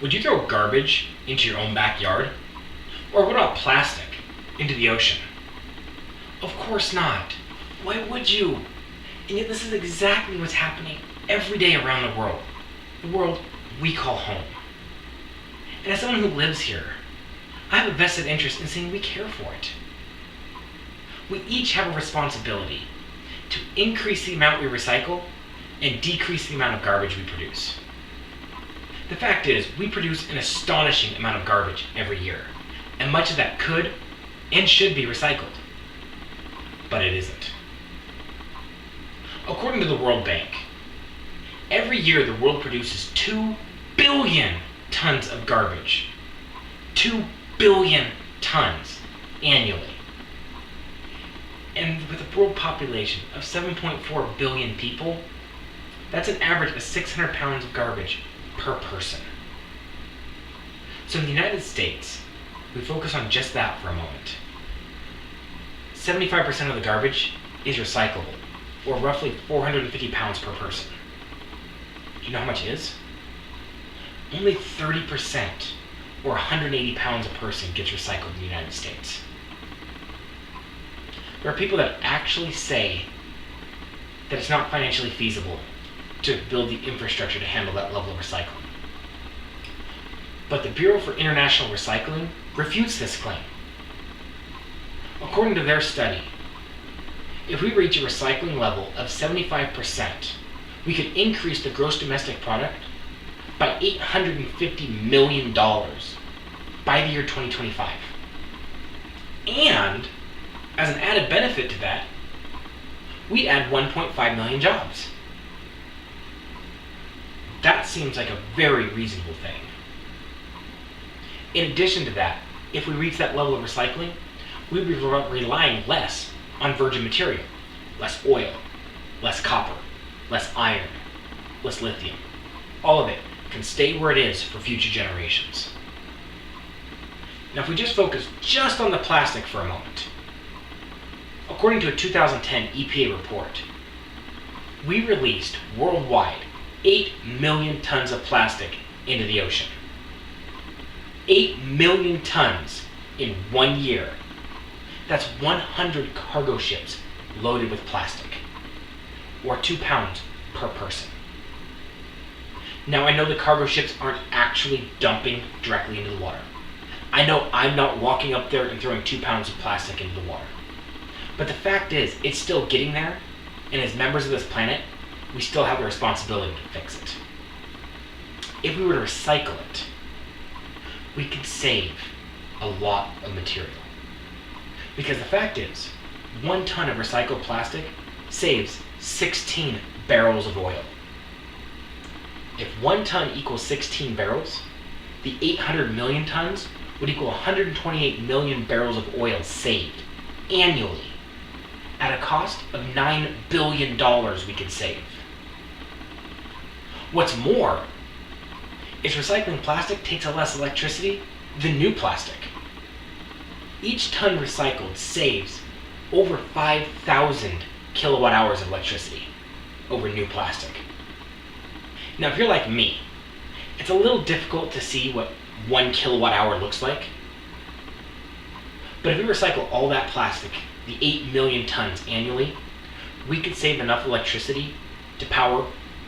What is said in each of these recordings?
Would you throw garbage into your own backyard? Or what about plastic into the ocean? Of course not. Why would you? And yet this is exactly what's happening every day around the world we call home. And as someone who lives here, I have a vested interest in seeing we care for it. We each have a responsibility to increase the amount we recycle and decrease the amount of garbage we produce. The fact is, we produce an astonishing amount of garbage every year, and much of that could and should be recycled. But it isn't. According to the World Bank, every year the world produces 2 billion tons of garbage. 2 billion tons annually. And with a world population of 7.4 billion people, that's an average of 600 pounds of garbage per person. So in the United States, we focus on just that for a moment. 75% of the garbage is recyclable, or roughly 450 pounds per person. Do you know how much it is? Only 30%, or 180 pounds a person, gets recycled in the United States. There are people that actually say that it's not financially feasible to build the infrastructure to handle that level of recycling. But the Bureau for International Recycling refutes this claim. According to their study, if we reach a recycling level of 75%, we could increase the gross domestic product by $850 million by the year 2025. And, as an added benefit to that, we'd add 1.5 million jobs. That seems like a very reasonable thing. In addition to that, if we reach that level of recycling, we'd be relying less on virgin material, less oil, less copper, less iron, less lithium. All of it can stay where it is for future generations. Now, if we just focus just on the plastic for a moment, according to a 2010 EPA report, we released worldwide 8 million tons of plastic into the ocean. 8 million tons in 1 year. That's 100 cargo ships loaded with plastic, or 2 pounds per person. Now, I know the cargo ships aren't actually dumping directly into the water. I know I'm not walking up there and throwing 2 pounds of plastic into the water. But the fact is, it's still getting there, and as members of this planet, we still have the responsibility to fix it. If we were to recycle it, we could save a lot of material. Because the fact is, 1 ton of recycled plastic saves 16 barrels of oil. If 1 ton equals 16 barrels, the 800 million tons would equal 128 million barrels of oil saved annually at a cost of $9 billion we could save. What's more, is recycling plastic takes less electricity than new plastic. Each ton recycled saves over 5,000 kilowatt hours of electricity over new plastic. Now, if you're like me, it's a little difficult to see what 1 kilowatt hour looks like. But if we recycle all that plastic, the 8 million tons annually, we could save enough electricity to power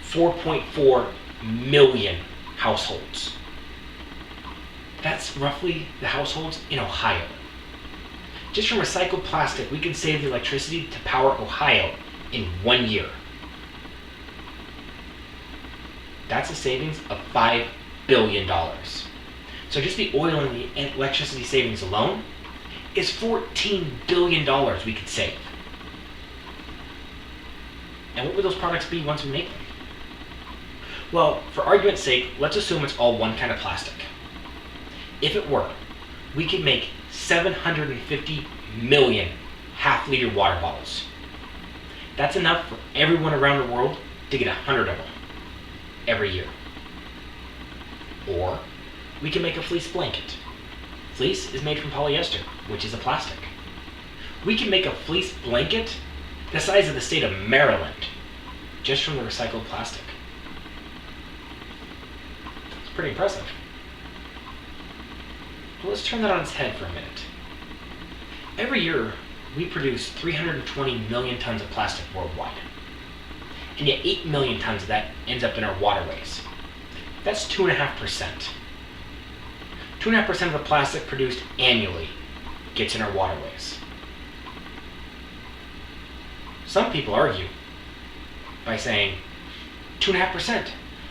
4.4 million households. That's roughly the households in Ohio. Just from recycled plastic, we can save the electricity to power Ohio in 1 year. That's a savings of $5 billion. So just the oil and the electricity savings alone is $14 billion we could save. And what would those products be once we make them? Well, for argument's sake, let's assume it's all one kind of plastic. If it were, we could make 750 million half-liter water bottles. That's enough for everyone around the world to get 100 of them every year. Or we can make a fleece blanket. Fleece is made from polyester, which is a plastic. We can make a fleece blanket the size of the state of Maryland just from the recycled plastic. It's pretty impressive. Well, let's turn that on its head for a minute. Every year, we produce 320 million tons of plastic worldwide. And yet 8 million tons of that ends up in our waterways. That's 2.5%. 2.5% of the plastic produced annually gets in our waterways. Some people argue by saying, 2.5%,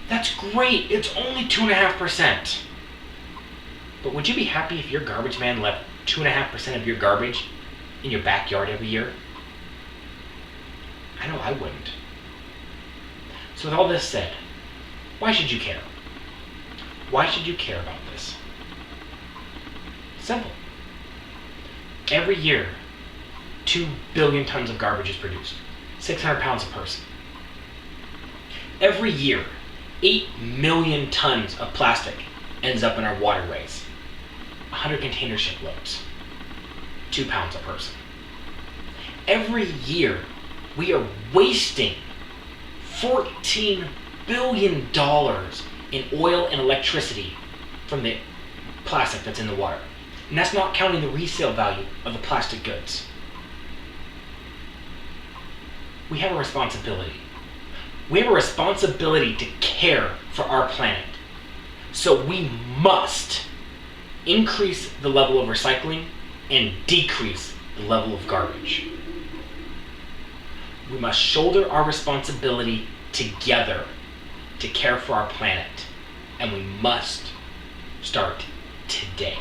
that's great, it's only 2.5%. But would you be happy if your garbage man left 2.5% of your garbage in your backyard every year? I know I wouldn't. So with all this said, why should you care? Why should you care about this? Simple. Every year, 2 billion tons of garbage is produced, 600 pounds a person. Every year, 8 million tons of plastic ends up in our waterways, 100 container ship loads, 2 pounds a person. Every year, we are wasting $14 billion in oil and electricity from the plastic that's in the water. And that's not counting the resale value of the plastic goods. We have a responsibility. We have a responsibility to care for our planet. So we must increase the level of recycling and decrease the level of garbage. We must shoulder our responsibility together to care for our planet. And we must start today.